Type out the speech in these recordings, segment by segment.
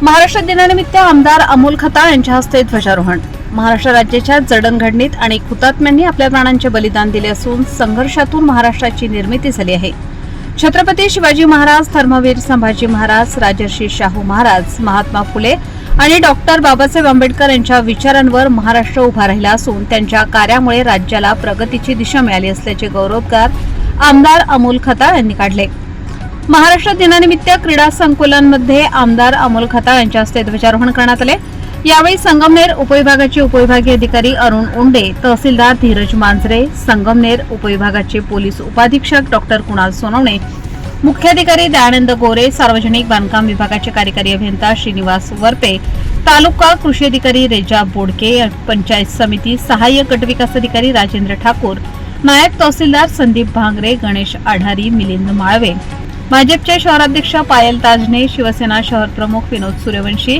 महाराष्ट्र दिनानिमित्त आमदार अमोल खताळ यांच्या हस्ते ध्वजारोहण। महाराष्ट्र राज्याच्या जडणघडणीत अनेक हुतात्म्यांनी आपल्या प्राणांचे बलिदान दिले असून संघर्षातून महाराष्ट्राची निर्मिती झाली आहे। छत्रपती शिवाजी महाराज, धर्मवीर संभाजी महाराज, राजर्षी शाहू महाराज, महात्मा फुले आणि डॉक्टर बाबासाहेब आंबेडकर यांच्या विचारांवर महाराष्ट्र उभा राहिला असून त्यांच्या कार्यामुळे राज्याला प्रगतीची दिशा मिळाली असल्याचे गौरवोद्गार आमदार अमोल खताळ यांनी काढले। महाराष्ट्र दिनानिमित्त क्रीडा संकुलांमध्ये आमदार अमोल खताळ यांच्या हस्ते ध्वजारोहण करण्यात आले। यावेळी संगमनेर उपविभागाचे उपविभागीय अधिकारी अरुण उंडे, तहसीलदार धीरज मांजरे, संगमनेर उपविभागाचे पोलीस उपाधीक्षक डॉक्टर कुणाल सोनवणे, मुख्याधिकारी दयानंद गोरे, सार्वजनिक बांधकाम विभागाचे कार्यकारी अभियंता श्रीनिवास वरपे, तालुका कृषी अधिकारी रेजा बोडके, पंचायत समिती सहाय्यक गटविकास अधिकारी राजेंद्र ठाकूर, नायब तहसीलदार संदीप भांगरे, गणेश आढारी, मिलिंद माळवे, भाजपचे शहराध्यक्ष पायल ताजने, शिवसेना शहर प्रमुख विनोद सूर्यवंशी,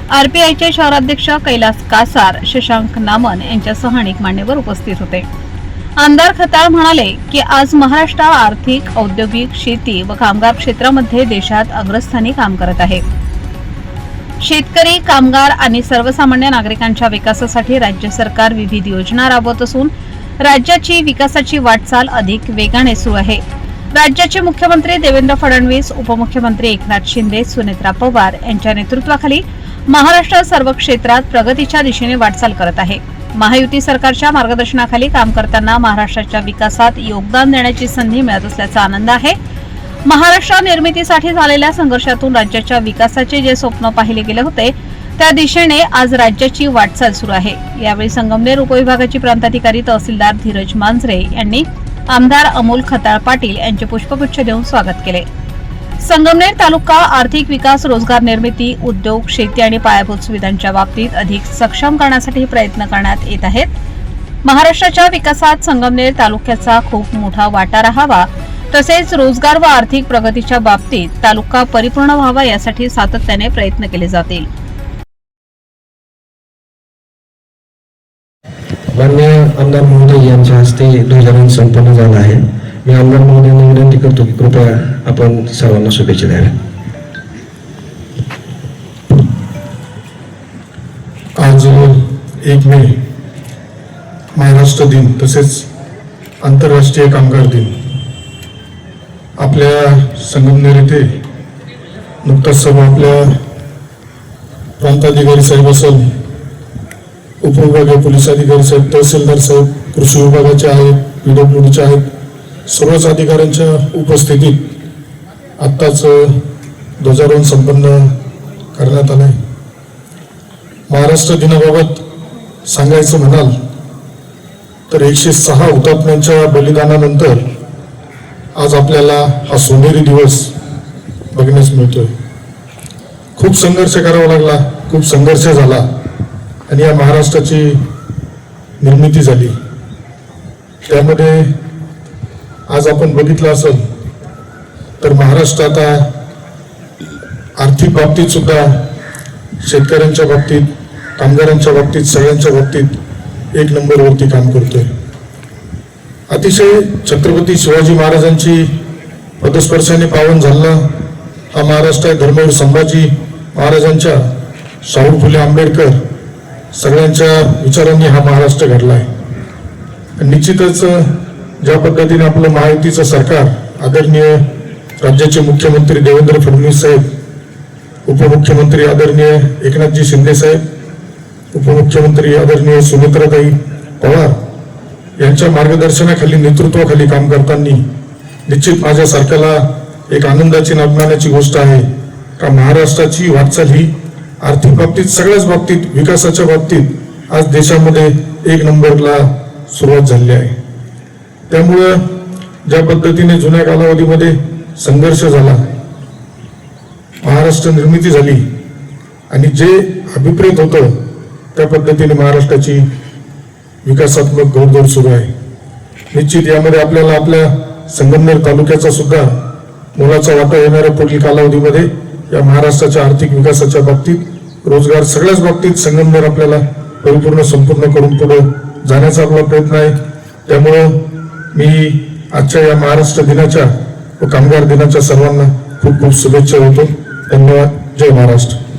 आरपीआयचे शहराध्यक्ष कैलास कासार, शशांक नामन यांच्यासह अनेक मान्यवर उपस्थित होते। आमदार खताळ म्हणाले की आज महाराष्ट्र आर्थिक, औद्योगिक, शेती व कामगार क्षेत्रामध्ये देशात अग्रस्थानी काम करत आहे। शेतकरी, कामगार आणि सर्वसामान्य नागरिकांच्या विकासासाठी राज्य सरकार विविध योजना राबवत असून राज्याची विकासाची वाटचाल अधिक वेगाने सुरू आहे। राज्याचे मुख्यमंत्री देवेंद्र फडणवीस, उपमुख्यमंत्री एकनाथ शिंदे, सुनेत्रा पवार यांच्या नेतृत्वाखाली महाराष्ट्र सर्व क्षेत्रात प्रगतीच्या दिशेने वाटचाल करत आहे। महायुती सरकारच्या मार्गदर्शनाखाली काम करताना महाराष्ट्राच्या विकासात योगदान देण्याची संधी मिळत असल्याचा आनंद आहे। महाराष्ट्र निर्मितीसाठी झालेल्या संघर्षातून राज्याच्या विकासाचे जे स्वप्न पाहिले गेले होते त्या दिशेने आज राज्याची वाटचाल सुरू आहे। यावेळी संगमनेर उपविभागाचे प्रांताधिकारी तहसीलदार धीरज मांजरे यांनी आमदार अमोल खताळ पाटील यांचे पुष्पगुच्छ देऊन स्वागत केले। संगमनेर तालुका आर्थिक विकास, रोजगार निर्मिती, उद्योग, शेती आणि पायाभूत सुविधांच्या बाबतीत अधिक सक्षम करण्यासाठी प्रयत्न करण्यात येत आहेत। महाराष्ट्राच्या विकासात संगमनेर तालुक्याचा खूप मोठा वाटा राहावा, तसेच रोजगार व आर्थिक प्रगतीच्या बाबतीत तालुका परिपूर्ण व्हावा यासाठी सातत्याने प्रयत्न केले जातील। माननीय आमदार महोदय यांच्या हस्ते ध्वजारोहण संपन्न झालं आहे। मी आमदार महोदयांना विनंती करतो की कृपया आपण सर्वांना शुभेच्छा द्याव्या। आज 1 मे महाराष्ट्र दिन तसेच आंतरराष्ट्रीय कामगार दिन आपल्या संगमनेर येथे नुकताच सर्व आपल्या प्रांताधिकारी साहेब असेल, उपविभागीय पोलीस अधिकारी साहेब, तहसीलदार साहेब, कृषी विभागाचे आहेत, पीडब्ल्यूडीचे आहेत, सर्वच अधिकाऱ्यांच्या उपस्थितीत आत्ताच ध्वजारोहण संपन्न करण्यात आले। महाराष्ट्र दिनाबाबत सांगायचं म्हणाल तर 106 हुतात्म्यांच्या बलिदानानंतर आज आपल्याला हा सोनेरी दिवस बघण्यास मिळतोय। खूप संघर्ष करावा लागला, खूप संघर्ष झाला आणि या महाराष्ट्राची निर्मिती झाली। त्यामध्ये आज आपण बघितलं असेल तर महाराष्ट्र आता आर्थिक बाबतीत सुद्धा, शेतकऱ्यांच्या बाबतीत, कामगारांच्या बाबतीत, सगळ्यांच्या बाबतीत 1 नंबरवरती काम करतोय। अतिशय छत्रपती शिवाजी महाराजांची पदस्पर्शाने पावन झाला हा महाराष्ट्र आहे। धर्मवीर संभाजी महाराजांच्या, शाहू फुले आंबेडकर सगळ्यांच्या विचारांनी हा महाराष्ट्र घडला आहे। निश्चितच ज्या पद्धतीने आपलं महायुतीचं सरकार, आदरणीय राज्याचे मुख्यमंत्री देवेंद्र फडणवीस साहेब, उपमुख्यमंत्री आदरणीय एकनाथजी शिंदे साहेब, उपमुख्यमंत्री आदरणीय सुनेत्राताई पवार यांच्या मार्गदर्शनाखाली, नेतृत्वाखाली काम करताना निश्चित माझ्या सरकारला एक आनंदाची, अभिमानाची गोष्ट आहे का महाराष्ट्राची वाटचाल ही आर्थिक बाबतीत, सगळ्याच बाबतीत, विकासाच्या बाबतीत आज देशामध्ये 1 नंबरला सुरुवात झाली आहे। त्यामुळं ज्या पद्धतीने जुन्या कालावधीमध्ये संघर्ष झाला, महाराष्ट्र निर्मिती झाली आणि जे अभिप्रेत होतं त्या पद्धतीने महाराष्ट्राची विकासात्मक घोडदौड सुरू आहे। निश्चित यामध्ये आपल्याला आपल्या संगमनेर तालुक्याचा सुद्धा मोलाचा वाटा येणाऱ्या पुढील कालावधीमध्ये या महाराष्ट्राच्या आर्थिक विकासाच्या बाबतीत, रोजगार सगळ्याच बाबतीत संगमनेर आपल्याला परिपूर्ण, संपूर्ण करून पुढे जाण्याचा आपला प्रयत्न आहे। त्यामुळं मी आजच्या या महाराष्ट्र दिनाच्या व कामगार दिनाच्या सर्वांना खूप खूप शुभेच्छा देतो। धन्यवाद। जय महाराष्ट्र।